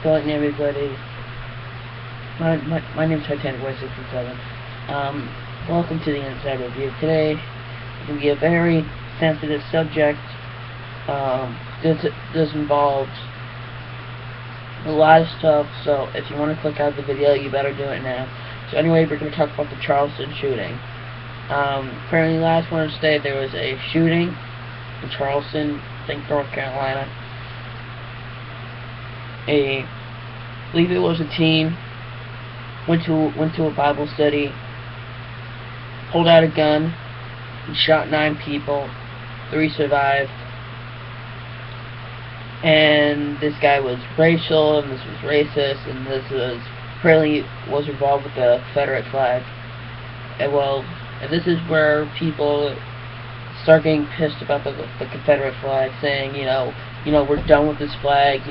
Calling everybody. My name's Titanic Way 67. Welcome to the Inside Review. Today, it's going to be a very sensitive subject. This involves a lot of stuff, so if you want to click out of the video, you better do it now. So anyway, we're going to talk about the Charleston shooting. Apparently last Wednesday, there was a shooting in Charleston, I think North Carolina. I believe it was a teen, went to a Bible study, pulled out a gun, and shot 9 people. 3 survived. And this guy was racial, and this was racist, and this apparently was involved with the Confederate flag. And this is where people start getting pissed about the Confederate flag, saying, we're done with this flag.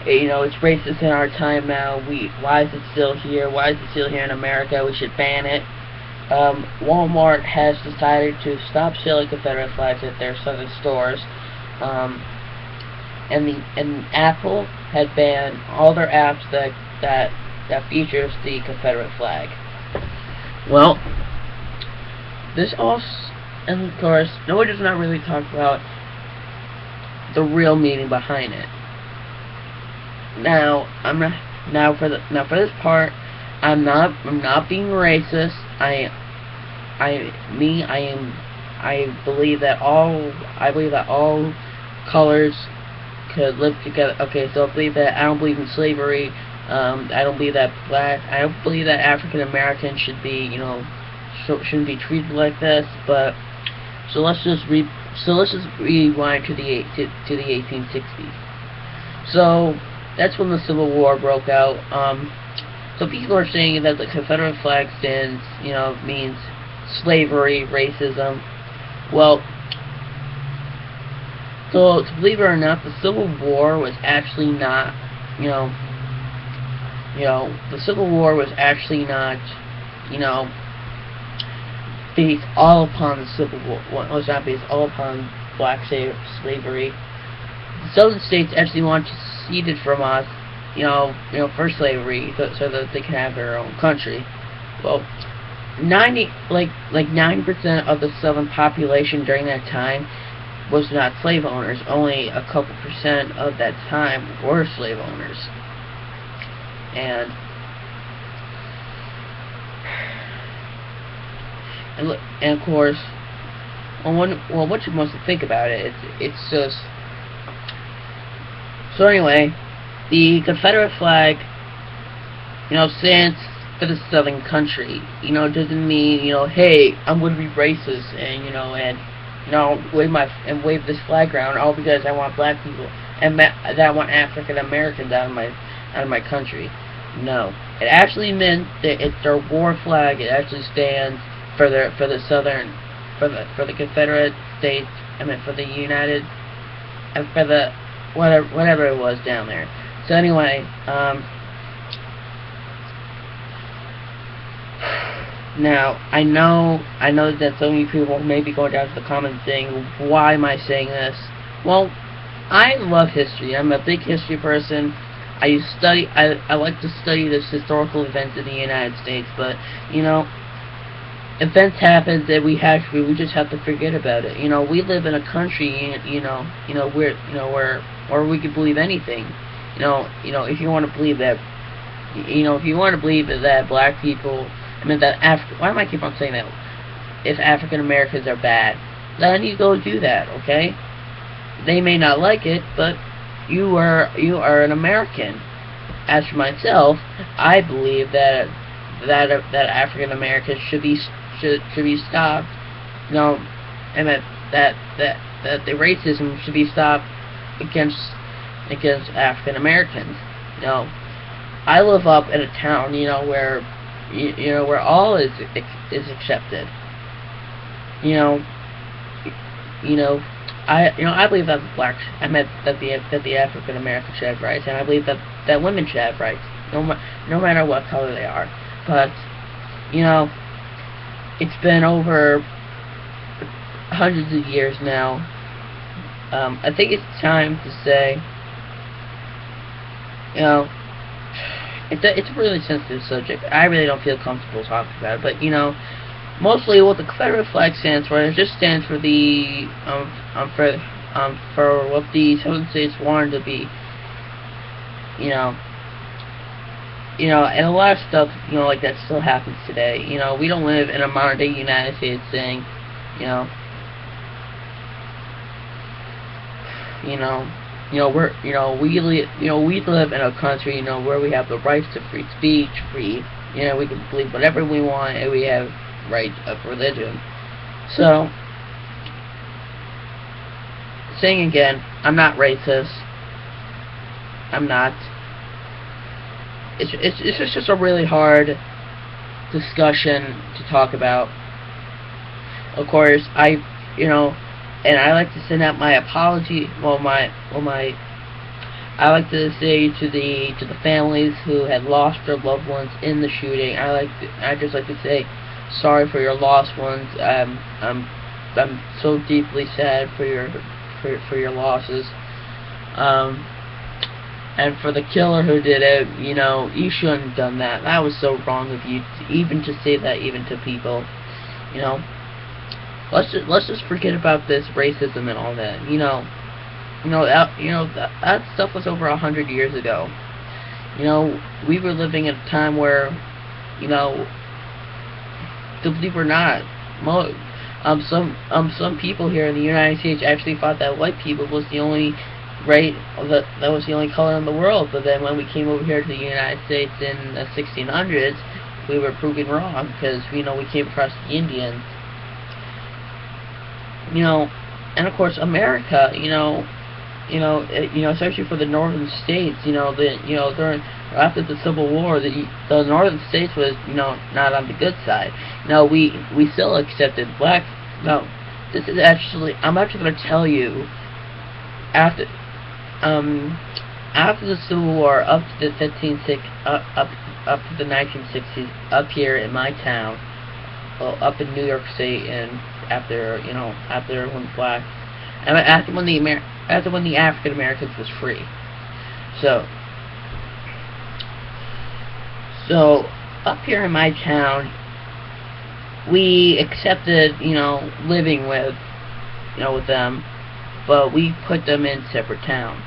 It's racist in our time now. Why is it still here? Why is it still here in America? We should ban it. Walmart has decided to stop selling Confederate flags at their southern stores, and Apple had banned all their apps that features the Confederate flag. Well, and of course, nobody does not really talk about the real meaning behind it. Now, for this part, I'm not being racist. I believe that all colors could live together. Okay, so I don't believe in slavery. I don't believe that African Americans shouldn't be treated like this. But so let's just rewind to the 1860s. So that's when the Civil War broke out. So people are saying that the Confederate flag means slavery, racism. Well, so to believe it or not, the Civil War was actually not, the Civil War was actually not, based all upon the Civil War. Well, it was not based all upon black slavery. The Southern states actually wanted to secede it from us, for slavery, so that they can have their own country. Well, 90% of the Southern population during that time was not slave owners. Only a couple percent of that time were slave owners. And of course, what you must think about it, it's just. So anyway, the Confederate flag, stands for the Southern country. Doesn't mean, hey, I'm going to be racist and wave this flag around all because I want black people and that I want African Americans out of my country. No, it actually meant that it's their war flag. It actually stands for the Confederate States. For the United, and for the whatever it was down there. So anyway, now I know that so many people may be going down to the comments saying, why am I saying this? Well, I love history. I'm a big history person. I like to study this historical events in the United States, but events happen that we just have to forget about it. We live in a country, where we can believe anything. If you want to believe that, that black people, why am I keep on saying that? If African Americans are bad, then you go do that, okay? They may not like it, but you are an American. As for myself, I believe that African Americans should be stopped. And that the racism should be stopped against African Americans. I live up in a town, where all is accepted. I believe that the African Americans should have rights, and I believe that women should have rights, no matter what color they are. But it's been over hundreds of years now. I think it's time to say You know, it's a really sensitive subject. I really don't feel comfortable talking about it, but you know, mostly what the Confederate flag stands for, it just stands for the for what the Southern states wanted to be. You know, and a lot of stuff, you know, like that still happens today. You know, we don't live in a modern day United States thing. You know, you know, we live in a country, you know, where we have the rights to free speech, you know, we can believe whatever we want, and we have right of religion. So, saying again, I'm not racist. I'm not. It's just a really hard discussion to talk about. Of course, and I like to send out my apology. I like to say to the families who had lost their loved ones in the shooting. I just like to say sorry for your lost ones. I'm so deeply sad for your losses. And for the killer who did it, you know, you shouldn't have done that. That was so wrong of you, even to say that, even to people. You know, let's just forget about this racism and all that. That stuff was over 100 years ago. You know, we were living at a time where, you know, believe it or not, some people here in the United States actually thought that white people was the only that was the only color in the world. But then when we came over here to the United States in the 1600s, we were proven wrong, because we came across the Indians. You know, and of course America, especially for the northern states, during after the Civil War, the northern states was, not on the good side. We still accepted blacks. No, this is actually, I'm actually going to tell you, after the Civil War, up to the 1960s, up here in my town, up in New York State, and after when blacks, and after when the African Americans was free. So up here in my town, we accepted, living with them, but we put them in separate towns.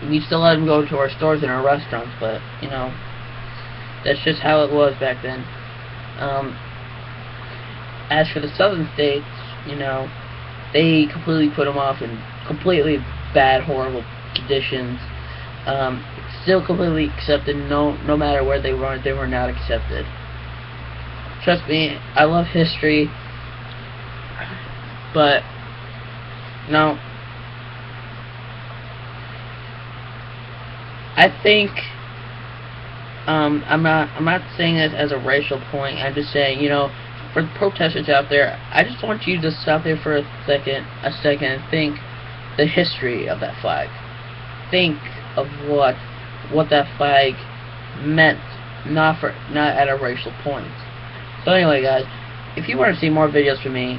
We still let them go to our stores and our restaurants, but that's just how it was back then. As for the southern states, they completely put them off in completely bad, horrible conditions. Still completely accepted. No matter where they were not accepted. Trust me, I love history, but I think I'm not saying this as a racial point. I'm just saying, for the protesters out there, I just want you to stop there for a second and think the history of that flag. Think of what that flag meant, not at a racial point. So anyway, guys, if you want to see more videos from me,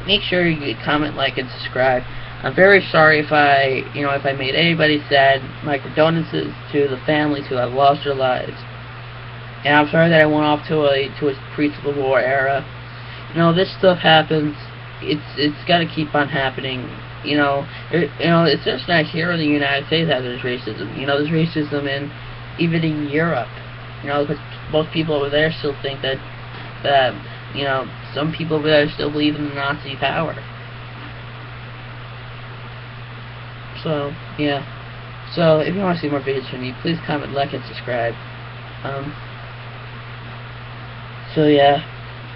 make sure you comment, like, and subscribe. I'm very sorry if I made anybody sad. My condolences to the families who have lost their lives. And I'm sorry that I went off to a pre-Civil War era. This stuff happens. It's got to keep on happening. It's just not here in the United States that there's racism. There's racism even in Europe. Because most people over there still think that some people over there still believe in the Nazi power. So yeah. So if you want to see more videos from me, please comment, like, and subscribe. So yeah,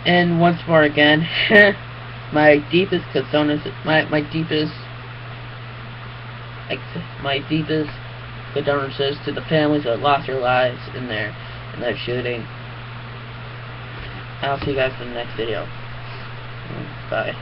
and once more again, my deepest condolences to the families that lost their lives in that shooting. I'll see you guys in the next video. Bye.